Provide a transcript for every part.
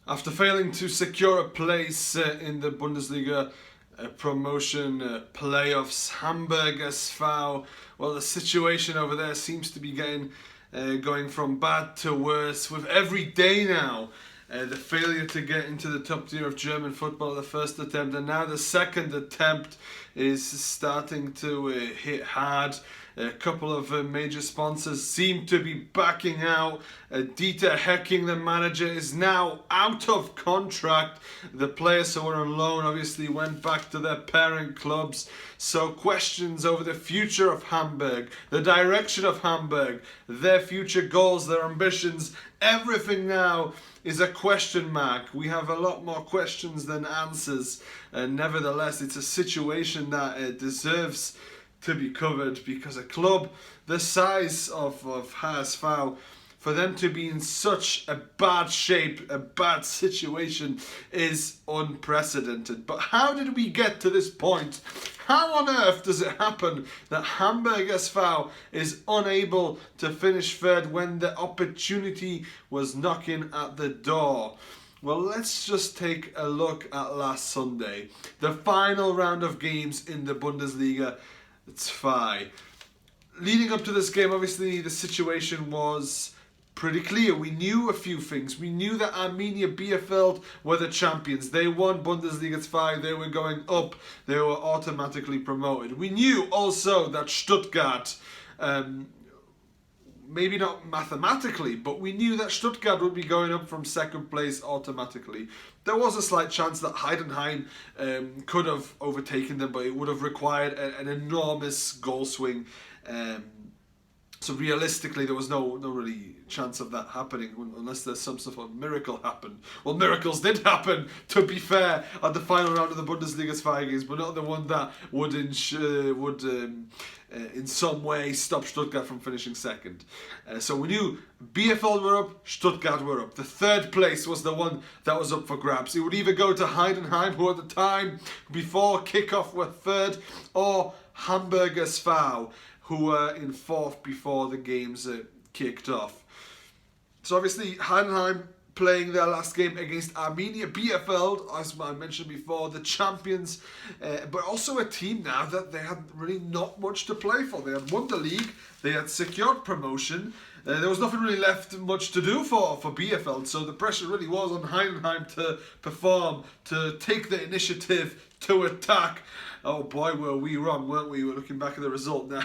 After failing to secure a place in the Bundesliga promotion playoffs, Hamburg SV, well, the situation over there seems to be going from bad to worse with every day now. The failure to get into the top tier of German football, the first attempt, and now the second attempt is starting to hit hard. A couple of major sponsors seem to be backing out. Dieter Hecking, the manager, is now out of contract. The players who were on loan obviously went back to their parent clubs. So questions over the future of Hamburg, the direction of Hamburg, their future goals, their ambitions, everything now is a question mark. We have a lot more questions than answers. Nevertheless, it's a situation that deserves to be covered, because a club the size of HSV, for them to be in such a bad shape, a bad situation, is unprecedented. But how did we get to this point? How on earth does it happen that Hamburg SV is unable to finish third when the opportunity was knocking at the door? Well, let's just take a look at last Sunday, the final round of games in the Bundesliga. It's fine. Leading up to this game, obviously, the situation was pretty clear. We knew a few things. We knew that Arminia Bielefeld were the champions. They won Bundesliga 5. They were going up. They were automatically promoted. We knew also that Stuttgart, maybe not mathematically, but we knew that Stuttgart would be going up from second place automatically. There was a slight chance that Heidenheim could have overtaken them, but it would have required an enormous goal swing. So realistically, there was no really chance of that happening unless there's some sort of miracle happened. Well, miracles did happen, to be fair, at the final round of the Bundesliga's 5 games, but not the one that would in some way stop Stuttgart from finishing second. So we knew Bielefeld were up, Stuttgart were up. The third place was the one that was up for grabs. It would either go to Heidenheim, who at the time before kickoff were third, or Hamburg SV, who were in fourth before the games kicked off. So obviously Heidenheim playing their last game against Arminia Bielefeld, as I mentioned before, the champions, but also a team now that they had really not much to play for. They had won the league, they had secured promotion, there was nothing really left much to do for Bielefeld, so the pressure really was on Heidenheim to perform, to take the initiative, to attack. Oh boy, were we wrong, weren't we? We're looking back at the result now.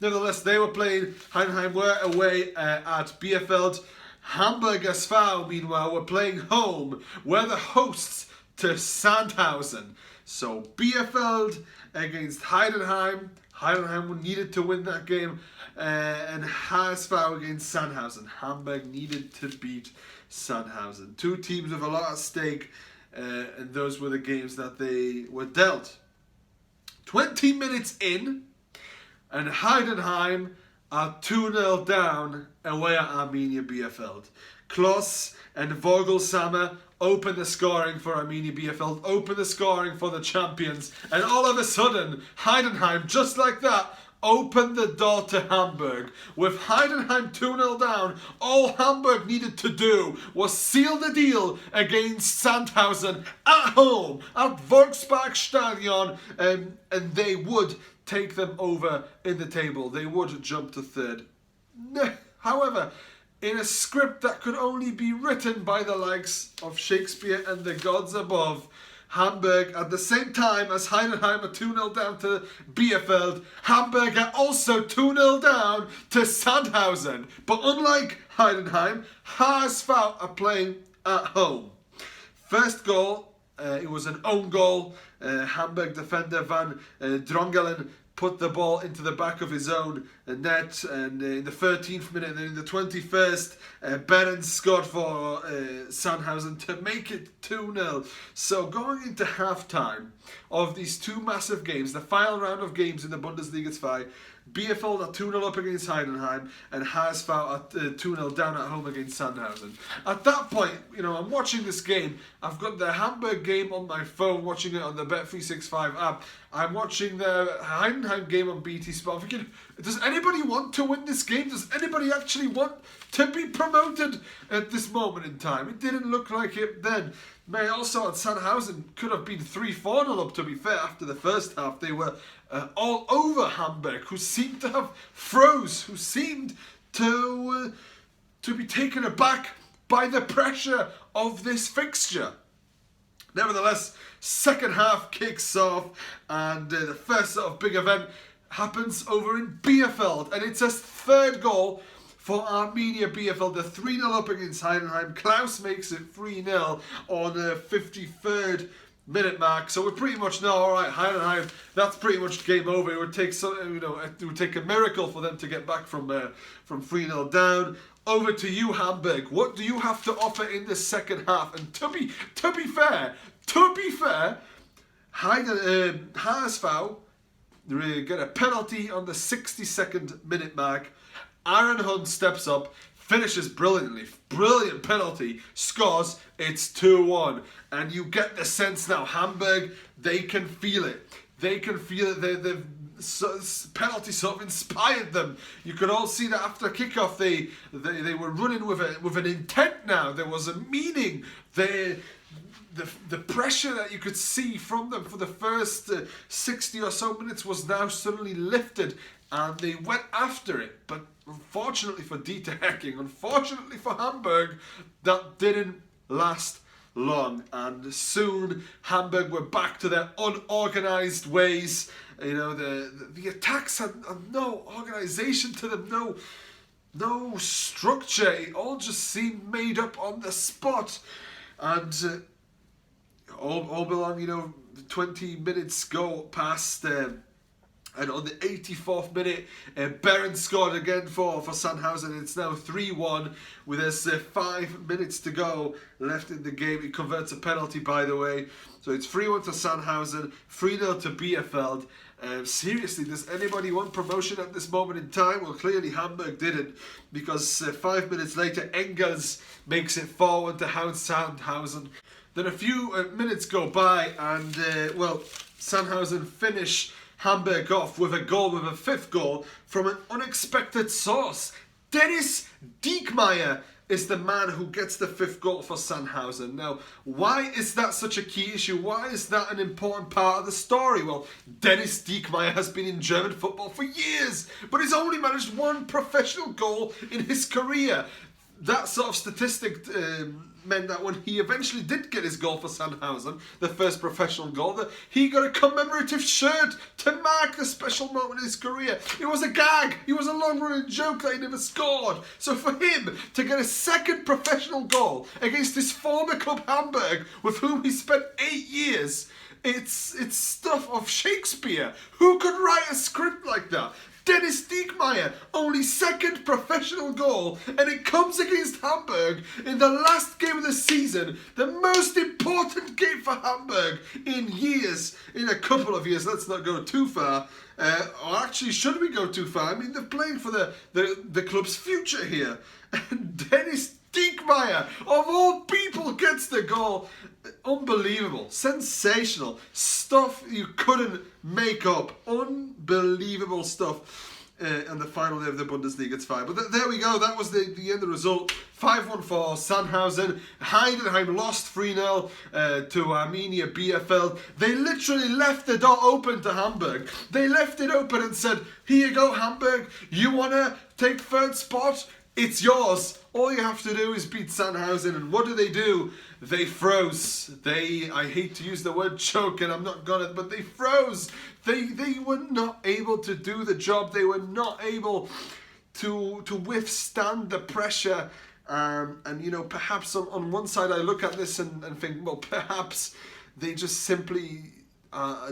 Nevertheless, they were playing, Heidenheim were away at Bielefeld. Hamburg SV, meanwhile, were playing home. We're the hosts to Sandhausen. So Bielefeld against Heidenheim. Heidenheim needed to win that game. And HSV against Sandhausen. Hamburg needed to beat Sandhausen. Two teams with a lot at stake. And those were the games that they were dealt. 20 minutes in, and Heidenheim are 2-0 down away at Arminia Bielefeld. Kloss and Vogelsammer open the scoring for Arminia Bielefeld, open the scoring for the champions, and all of a sudden, Heidenheim, just like that, opened the door to Hamburg. With Heidenheim 2-0 down, all Hamburg needed to do was seal the deal against Sandhausen at home at Volksparkstadion, and they would take them over in the table. They would jump to third. However, in a script that could only be written by the likes of Shakespeare and the gods above, Hamburg, at the same time as Heidenheim are 2-0 down to Bielefeld, Hamburg are also 2-0 down to Sandhausen. But unlike Heidenheim, HSV are playing at home. First goal, it was an own goal. Hamburg defender Van Drongelen put the ball into the back of his own net, and in the 13th minute and in the 21st, Behrens scored for Sandhausen to make it 2-0. So going into half-time of these two massive games, the final round of games in the Bundesliga 5, Bielefeld are 2-0 up against Heidenheim, and HSV are 2-0 down at home against Sandhausen. At that point, I'm watching this game. I've got the Hamburg game on my phone, watching it on the Bet365 app. I'm watching the Heidenheim game on BT Sport. I'm thinking, Does anybody want to win this game? Does anybody actually want to be promoted at this moment in time? It didn't look like it then. May also at Sandhausen could have been 3-4-0 up, to be fair. After the first half, they were all over Hamburg, who seemed to have froze, who seemed to be taken aback by the pressure of this fixture. Nevertheless, second half kicks off, and the first sort of big event happens over in Bielefeld, and it's a third goal for Arminia Bielefeld. They're 3-0 up against Heidenheim. Klaus makes it 3-0 on the 53rd minute mark. So we pretty much know, all right, Heidenheim, that's pretty much game over. It would take it would take a miracle for them to get back from 3-0 down. Over to you, Hamburg. What do you have to offer in the second half? And to be fair, HSV get a penalty on the 62nd minute mark. Aaron Hunt steps up, finishes brilliantly. Brilliant penalty, scores, it's 2-1. And you get the sense now, Hamburg, they can feel it. They can feel it. Penalty sort of inspired them. You could all see that after kickoff they were running with an intent now. There was a meaning. The pressure that you could see from them for the first 60 or so minutes was now suddenly lifted, and they went after it. But unfortunately for Dieter Hecking, unfortunately for Hamburg, that didn't last long, and soon Hamburg were back to their unorganized ways. You know, the attacks had no organization to them, no structure. It all just seemed made up on the spot, and all belong, 20 minutes go past, and on the 84th minute, Behrens scored again for Sandhausen. It's now 3-1 with us 5 minutes to go left in the game. He converts a penalty, by the way. So it's 3-1 to Sandhausen, 3-0 to Bielefeld. Seriously, does anybody want promotion at this moment in time? Well, clearly Hamburg didn't, because 5 minutes later, Engels makes it 4-1 to Sandhausen. Then a few minutes go by, and Sandhausen finish Hamburg off with a fifth goal from an unexpected source. Dennis Diekmeyer is the man who gets the fifth goal for Sandhausen. Now, why is that such a key issue? Why is that an important part of the story? Well, Dennis Diekmeyer has been in German football for years, but he's only managed one professional goal in his career. That sort of statistic meant that when he eventually did get his goal for Sandhausen, the first professional goal, that he got a commemorative shirt to mark the special moment in his career. It was a gag. It was a long-running joke that he never scored. So for him to get a second professional goal against his former club Hamburg, with whom he spent 8 years, it's stuff of Shakespeare. Who could write a script like that? Dennis Diekmeyer, only second professional goal, and it comes against Hamburg in the last game of the season, the most important game for Hamburg in a couple of years. Let's not go too far. Or actually, should we go too far? I mean, they're playing for the club's future here. And Dennis Diekmeyer, of all people, gets the goal. Unbelievable, sensational stuff you couldn't make up. Unbelievable stuff. On the final day of the Bundesliga, it's fine. But there we go. That was the end result. 5-1 for Sandhausen. Heidenheim lost 3-0 to Arminia Bielefeld. They literally left the door open to Hamburg. They left it open and said, "Here you go, Hamburg. You want to take third spot? It's yours. All you have to do is beat Sandhausen." And what do? They froze. I hate to use the word choke, and I'm not gonna, but they froze. They were not able to do the job. They were not able to withstand the pressure. And perhaps on one side I look at this and think, well, perhaps they just simply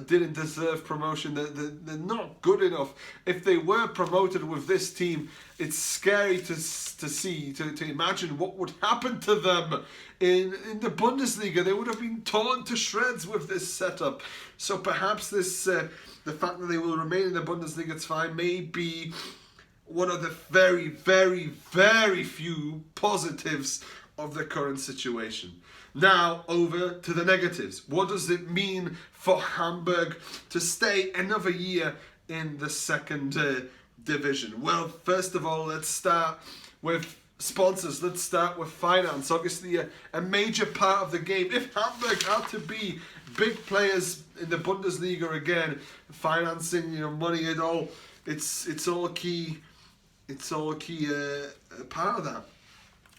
didn't deserve promotion. They're not good enough. If they were promoted with this team, it's scary to imagine what would happen to them in the Bundesliga. They would have been torn to shreds with this setup. So perhaps the fact that they will remain in the Bundesliga, it's fine, may be one of the very, very, very few positives of the current situation. Now over to the negatives. What does it mean for Hamburg to stay another year in the second division? Well, first of all, let's start with sponsors. Let's start with finance. Obviously, a major part of the game. If Hamburg are to be big players in the Bundesliga again, financing, money and all, it's all key. It's all a key part of that.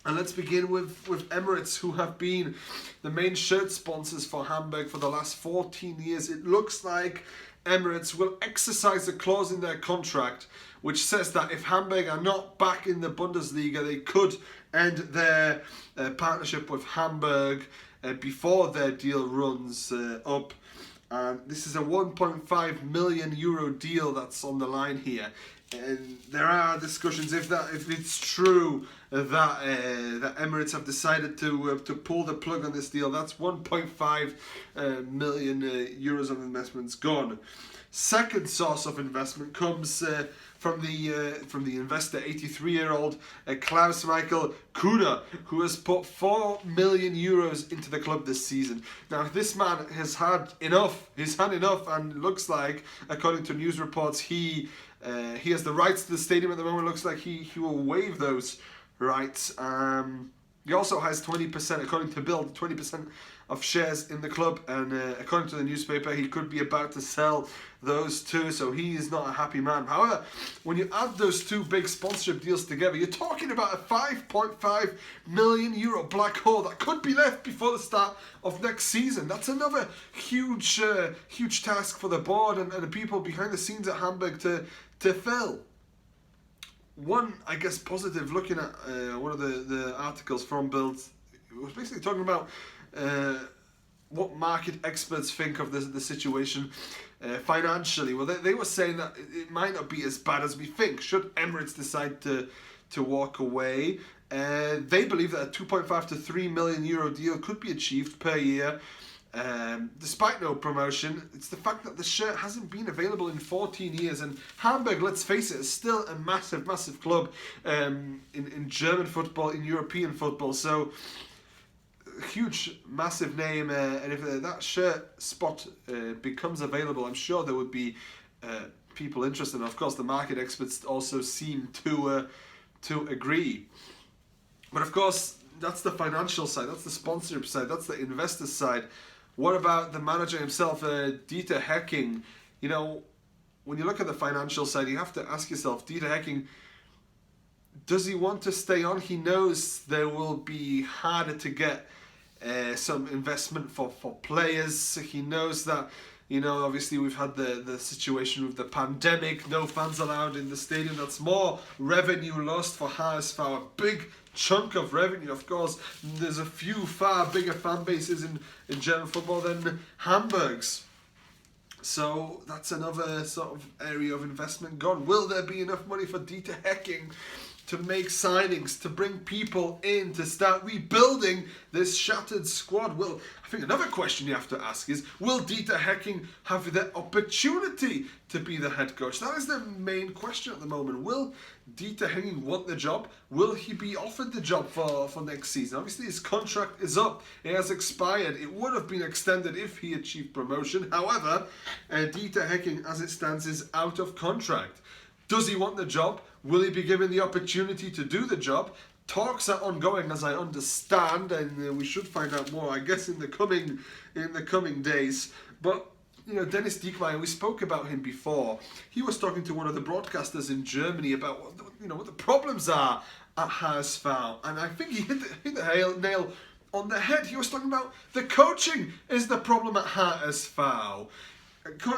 And let's begin with Emirates, who have been the main shirt sponsors for Hamburg for the last 14 years. It looks like Emirates will exercise a clause in their contract which says that if Hamburg are not back in the Bundesliga, they could end their partnership with Hamburg before their deal runs up. And this is a 1.5 million euro deal that's on the line here. And there are discussions if it's true that Emirates have decided to pull the plug on this deal. That's 1.5 million euros of investments gone. Second source of investment comes from the investor, 83-year-old Klaus Michael Kuhner, who has put 4 million euros into the club this season. Now, this man has had enough. He's had enough, and looks like, according to news reports, he has the rights to the stadium at the moment. It looks like he will waive those rights. He also has 20%, according to Bild, 20% of shares in the club, and according to the newspaper, he could be about to sell those too, so he is not a happy man. However, when you add those two big sponsorship deals together, you're talking about a 5.5 million euro black hole that could be left before the start of next season. That's another huge task for the board and the people behind the scenes at Hamburg to fill. One, I guess, positive, looking at one of the articles from Bild, it was basically talking about what market experts think of the situation financially. Well, they were saying that it might not be as bad as we think. Should Emirates decide to walk away, they believe that a 2.5 to 3 million euro deal could be achieved per year. Despite no promotion. It's the fact that the shirt hasn't been available in 14 years, and Hamburg, let's face it, is still a massive club in German football, in European football, so huge, massive name, and if that shirt spot becomes available, I'm sure there would be people interested, and of course the market experts also seem to agree. But of course, that's the financial side, that's the sponsorship side, that's the investor side. What about the manager himself, Dieter Hecking? When you look at the financial side, you have to ask yourself, Dieter Hecking, does he want to stay on? He knows there will be harder to get some investment for players. He knows that, obviously we've had the situation with the pandemic, no fans allowed in the stadium. That's more revenue lost for HSV, a big chunk of revenue. Of course, there's a few far bigger fan bases in German football than Hamburg's. So that's another sort of area of investment gone. Will there be enough money for Dieter Hecking to make signings, to bring people in, to start rebuilding this shattered squad? Well, I think another question you have to ask is, will Dieter Hecking have the opportunity to be the head coach? That is the main question at the moment. Will Dieter Hecking want the job? Will he be offered the job for next season? Obviously, his contract is up. It has expired. It would have been extended if he achieved promotion. However, Dieter Hecking, as it stands, is out of contract. Does he want the job? Will he be given the opportunity to do the job? Talks are ongoing, as I understand, and we should find out more, I guess, in the coming days. But Dennis Diekmeyer, we spoke about him before. He was talking to one of the broadcasters in Germany about what the problems are at HSV, and I think he hit the nail on the head. He was talking about the coaching is the problem at HSV.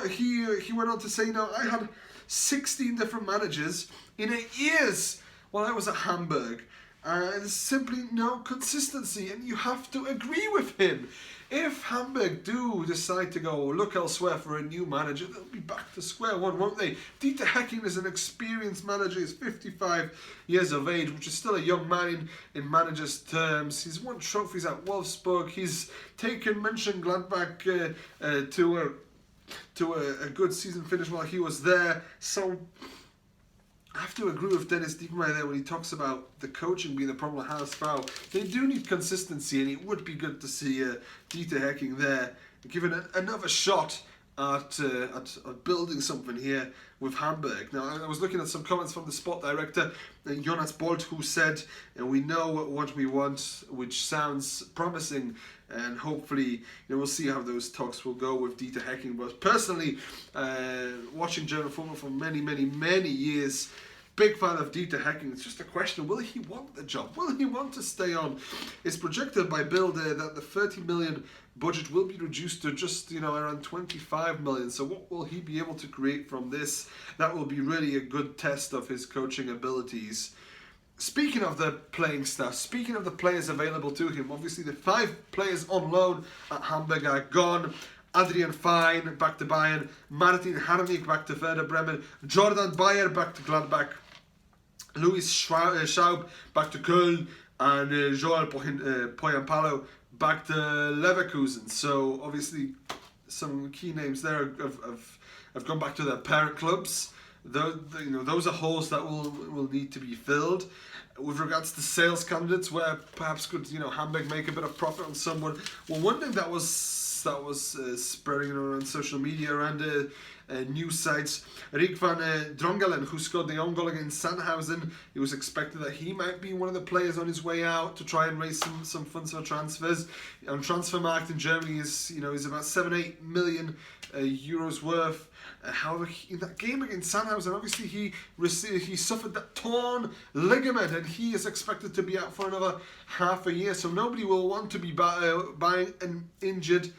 He went on to say, I had 16 different managers in 8 years while I was at Hamburg. There's simply no consistency, and you have to agree with him. If Hamburg do decide to go look elsewhere for a new manager, they'll be back to square one, won't they? Dieter Hecking is an experienced manager. He's 55 years of age, which is still a young man in manager's terms. He's won trophies at Wolfsburg. He's taken Mönchengladbach to a good season finish while he was there. So I have to agree with Dennis Diekmeyer there when he talks about the coaching being the problem at HSV. They do need consistency, and it would be good to see Dieter Hecking there given another shot at building something here with Hamburg. Now, I was looking at some comments from the sport director, Jonas Bolt, who said, we know what we want, which sounds promising, and hopefully we'll see how those talks will go with Dieter Hecking. But personally, watching German football for many years, big fan of Dieter Hecking. It's just a question, will he want the job? Will he want to stay on? It's projected by Bild that the 30 million budget will be reduced to just around 25 million. So what will he be able to create from this? That will be really a good test of his coaching abilities. Speaking of the playing staff, speaking of the players available to him, obviously the 5 players on loan at Hamburg are gone. Adrian Fein back to Bayern, Martin Harnik back to Werder Bremen, Jordan Bayer back to Gladbach, Luis Schaub back to Köln, and Joel Poyampalo back to Leverkusen. So obviously some key names there have gone back to their parent clubs. Those are holes that will need to be filled. With regards to sales candidates, where perhaps could Hamburg make a bit of profit on someone. Well, one thing that was spreading around social media, around news sites, Rick van Drongelen, who scored the own goal against Sandhausen. It was expected that he might be one of the players on his way out to try and raise some funds for transfers. On Transfermarkt in Germany is about 7-8 million euros worth. However, in that game against Sandhausen, obviously he suffered that torn ligament, and he is expected to be out for another half a year. So nobody will want to be buying an injured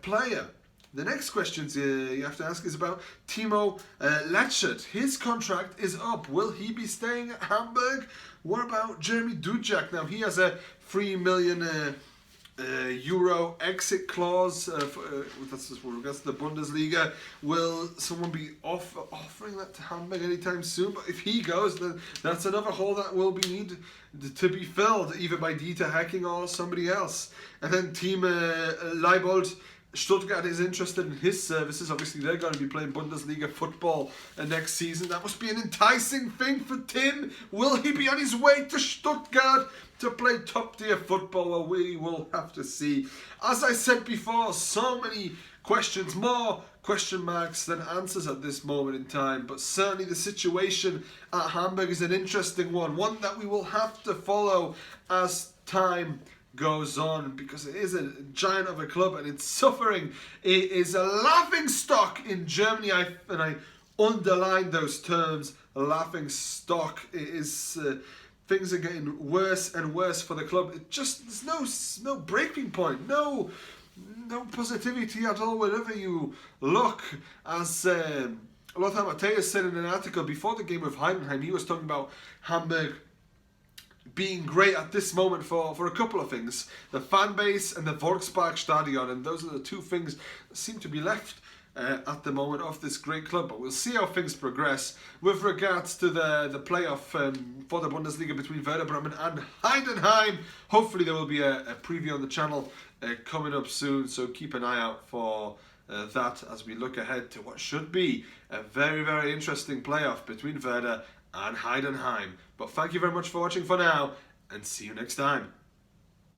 player. The next questions you have to ask is about Timo Letschert. His contract is up. Will he be staying at Hamburg? What about Jeremy Dujak? Now, he has a 3 million euro exit clause. That's with regards to the Bundesliga. Will someone be offering that to Hamburg anytime soon? But if he goes, then that's another hole that will be needed to be filled, either by Dieter Hecking or somebody else. And then Team Leibold, Stuttgart is interested in his services. Obviously, they're going to be playing Bundesliga football next season. That must be an enticing thing for Tim. Will he be on his way to Stuttgart to play top-tier football? Well, we will have to see. As I said before, so many questions, more question marks than answers at this moment in time. But certainly the situation at Hamburg is an interesting one that we will have to follow as time goes on, because it is a giant of a club and it's suffering. It is a laughing stock in Germany, and I underline those terms, a laughing stock. It is things are getting worse and worse for the club. There's no breaking point, no positivity at all wherever you look. As Lothar Matthäus said in an article before the game with Heidenheim, he was talking about Hamburg being great at this moment for a couple of things: the fan base and the Volksparkstadion, and those are the two things that seem to be left at the moment of this great club. But we'll see how things progress. With regards to the playoff for the Bundesliga between Werder Bremen and Heidenheim, hopefully there will be a preview on the channel coming up soon, so keep an eye out for that as we look ahead to what should be a very interesting playoff between Werder and Heidenheim. But thank you very much for watching for now, and see you next time.